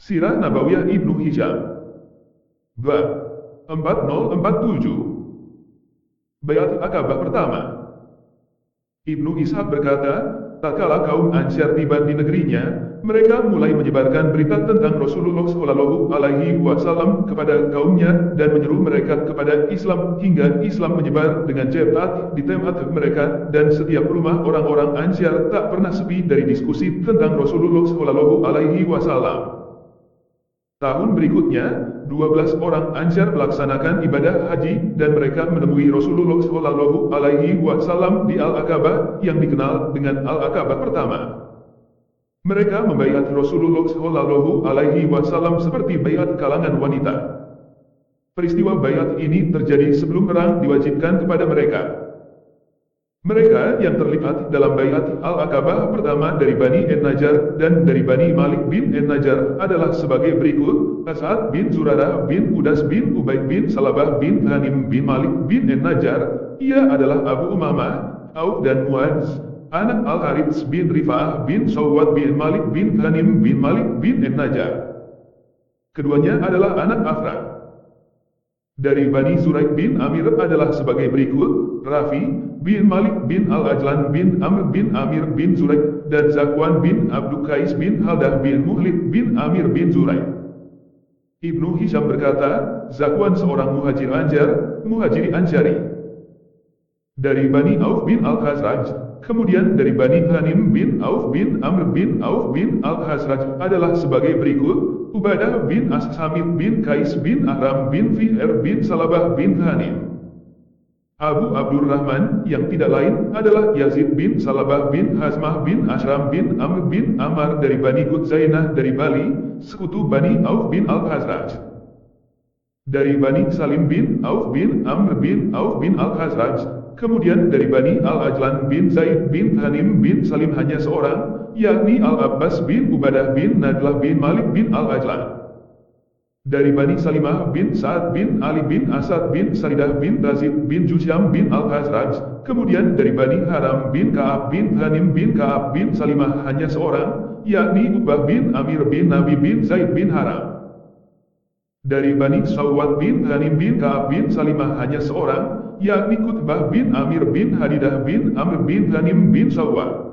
Sirah Nabawiyah Ibnu Hisham. Bab 4047. Baiat Akabah pertama. Ibnu Ishaq berkata, tatkala kaum Ansyar tiba di negerinya, mereka mulai menyebarkan berita tentang Rasulullah Shallallahu Alaihi Wasallam kepada kaumnya dan menyeru mereka kepada Islam hingga Islam menyebar dengan cepat di tempat mereka, dan setiap rumah orang-orang Ansyar tak pernah sepi dari diskusi tentang Rasulullah Shallallahu Alaihi Wasallam. Tahun berikutnya, 12 orang Ansyar melaksanakan ibadah haji dan mereka menemui Rasulullah Shallallahu Alaihi Wasallam di Al-Aqabah yang dikenal dengan Al-Aqabah pertama. Mereka membaiat Rasulullah Shallallahu Alaihi Wasallam seperti baiat kalangan wanita. Peristiwa baiat ini terjadi sebelum perang diwajibkan kepada mereka. Mereka yang terlibat dalam baiat Al-Aqabah pertama dari Bani En-Najjar dan dari Bani Malik bin En-Najjar adalah sebagai berikut: As'ad bin Zurarah bin Udas bin Ubaid bin Salabah bin Ghanim bin Malik bin En-Najjar. Ia adalah Abu Umamah, Auf dan Muadz, anak Al-Harits bin Rifa'ah bin Sawwad bin Malik bin Ghanim bin Malik bin En-Najjar. Keduanya adalah anak Afrah. Dari Bani Zuraik bin Amir adalah sebagai berikut: Rafi bin Malik bin Al-Ajlan bin Amr bin Amir bin Zuraik dan Zakwan bin Abdu Qais bin Haldah bin Muhlid bin Amir bin Zuraik. Ibnu Hisham berkata, Zakwan seorang muhajir Anjar, muhajiri Ansyari. Dari Bani Auf bin Al-Khazraj, kemudian dari Bani Ghanim bin Auf bin Amr bin Auf bin Al-Khazraj adalah sebagai berikut: Ubadah bin As-Samit bin Qais bin Ahram bin Fihr bin Salabah bin Ghanim. Abu Abdurrahman yang tidak lain adalah Yazid bin Salabah bin Hazmah bin Ashram bin Amr bin Ammar dari Bani Gudzainah dari Bali, sekutu Bani Auf bin Al-Khazraj. Dari Bani Salim bin Auf bin Amr bin Auf bin Al-Khazraj, kemudian dari Bani Al-Ajlan bin Zaid bin Ghanim bin Salim hanya seorang, yakni Al-Abbas bin Ubadah bin Nadlah bin Malik bin Al-Ajlan. Dari Bani Salimah bin Sa'ad bin Ali bin Asad bin Saridah bin Razid bin Jusyam bin Al-Khazraj, kemudian dari Bani Haram bin Ka'ab bin Ghanim bin Ka'ab bin Salimah hanya seorang, yakni Ubah bin Amir bin Nabi bin Zaid bin Haram. Dari Bani Sawwad bin Ghanim bin Ka'ab bin Salimah hanya seorang, yakni Qutbah bin Amir bin Hadidah bin Amr bin Ghanim bin Sawwad.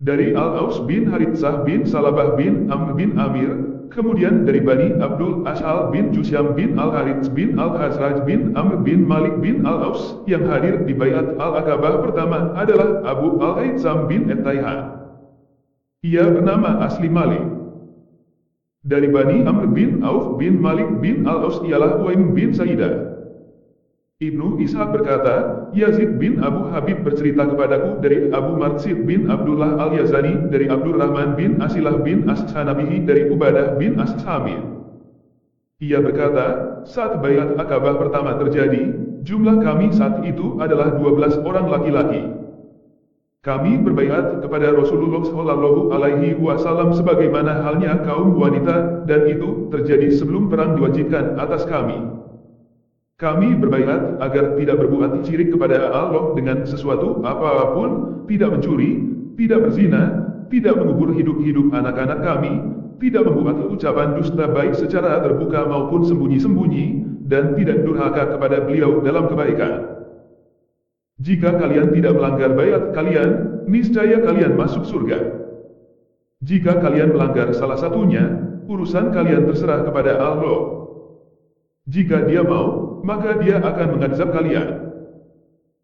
Dari Al-Aus bin Haritsah bin Salabah bin Amr bin Amir, kemudian dari Bani Abdul Ash'al bin Jusyam bin Al-Harits bin Al-Khazraj bin Amr bin Malik bin Al-Aus, yang hadir di baiat Al-Aqabah pertama adalah Abu Al-Haytham bin At-Tayhan. Ia bernama asli Malik. Dari Bani Amr bin Auf bin Malik bin Al-Aus ialah Uaim bin Sa'idah. Ibnu Ishaq berkata, Yazid bin Abu Habib bercerita kepadaku dari Abu Martsid bin Abdullah Al-Yazani dari Abdurrahman bin Asilah bin As-Sanabihi dari Ubadah bin As-Samit. Ia berkata, saat baiat Aqabah pertama terjadi, jumlah kami saat itu adalah 12 orang laki-laki. Kami berbaiat kepada Rasulullah Shallallahu Alaihi Wasallam sebagaimana halnya kaum wanita, dan itu terjadi sebelum perang diwajibkan atas kami. Kami berbaiat agar tidak berbuat syirik kepada Allah dengan sesuatu apapun, tidak mencuri, tidak berzina, tidak mengubur hidup-hidup anak-anak kami, tidak membuat ucapan dusta baik secara terbuka maupun sembunyi-sembunyi, dan tidak durhaka kepada beliau dalam kebaikan. Jika kalian tidak melanggar baiat kalian, niscaya kalian masuk surga. Jika kalian melanggar salah satunya, urusan kalian terserah kepada Allah. Jika Dia mau, maka Dia akan mengazab kalian.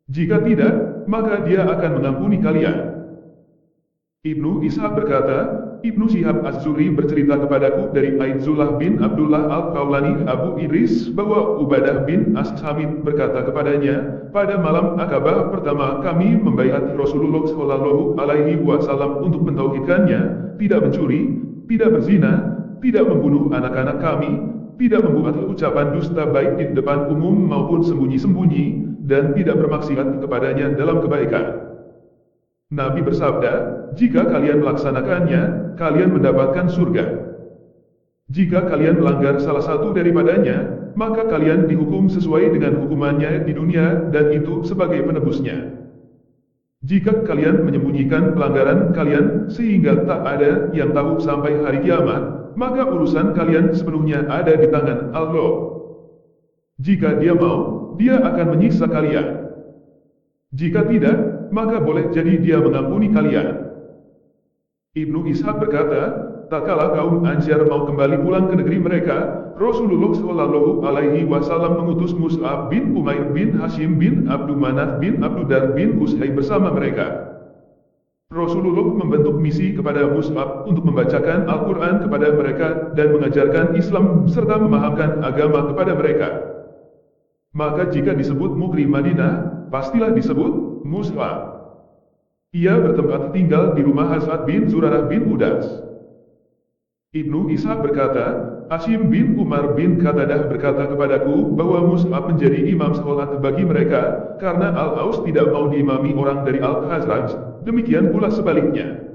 Jika tidak, maka Dia akan mengampuni kalian. Ibnu Ishaq berkata, Ibnu Syihab Az-Zuhri bercerita kepadaku dari Aidzullah bin Abdullah Al-Qawlani Abu Idris bahwa Ubadah bin As-Samit berkata kepadanya, pada malam Aqabah pertama kami membaiat Rasulullah Shallallahu Alaihi Wasallam untuk mentauhidkannya, tidak mencuri, tidak berzina, tidak membunuh anak-anak kami, tidak membuat ucapan dusta baik di depan umum maupun sembunyi-sembunyi, dan tidak bermaksiat kepadanya dalam kebaikan. Nabi bersabda, jika kalian melaksanakannya, kalian mendapatkan surga. Jika kalian melanggar salah satu daripadanya, maka kalian dihukum sesuai dengan hukumannya di dunia, dan itu sebagai penebusnya. Jika kalian menyembunyikan pelanggaran kalian sehingga tak ada yang tahu sampai hari kiamat, maka urusan kalian sepenuhnya ada di tangan Allah. Jika Dia mau, Dia akan menyiksa kalian. Jika tidak, maka boleh jadi Dia mengampuni kalian. Ibnu Ishaq berkata, tatkala kaum Ansar mau kembali pulang ke negeri mereka, Rasulullah Shallallahu Alaihi Wasallam mengutus Mus'ab bin Umair bin Hashim bin Abdul Manaf bin Abdudar bin Qusay bersama mereka. Rasulullah membentuk misi kepada Mus'ab untuk membacakan Al-Quran kepada mereka dan mengajarkan Islam serta memahamkan agama kepada mereka. Maka jika disebut Mukri Madinah, pastilah disebut Mus'ab. Ia bertempat tinggal di rumah As'ad bin Zurarah bin Udas. Ibnu Ishaq berkata, Hashim bin Umar bin Qatadah berkata kepadaku bahwa Mus'ab menjadi imam sholat bagi mereka, karena Al-Aus tidak mau diimami orang dari Al-Khazraj, demikian pula sebaliknya.